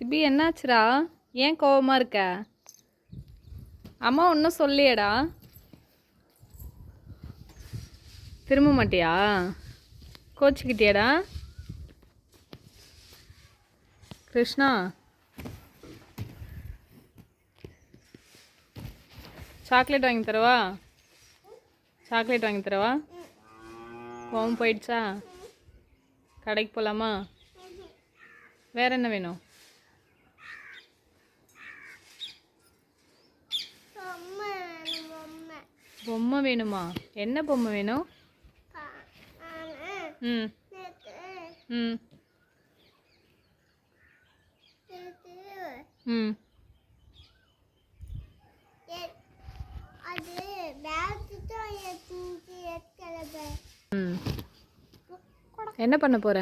CP என்னாச்சுடா? ஏன் கோவமா இருக்க? அம்மா ஒன்றும் சொல்லியடா? திரும்ப மாட்டியா? கோச்சிக்கிட்டியாடா? கிருஷ்ணா, சாக்லேட் வாங்கி தரவா? சாக்லேட் வாங்கி தரவா? கோவம் போயிடுச்சா? கடைக்கு போகலாமா? வேற என்ன வேணும்? பொம்மை வேணுமா? என்ன பொம்மை வேணும்? ம் ம் ம் ம் என்ன பண்ண போற?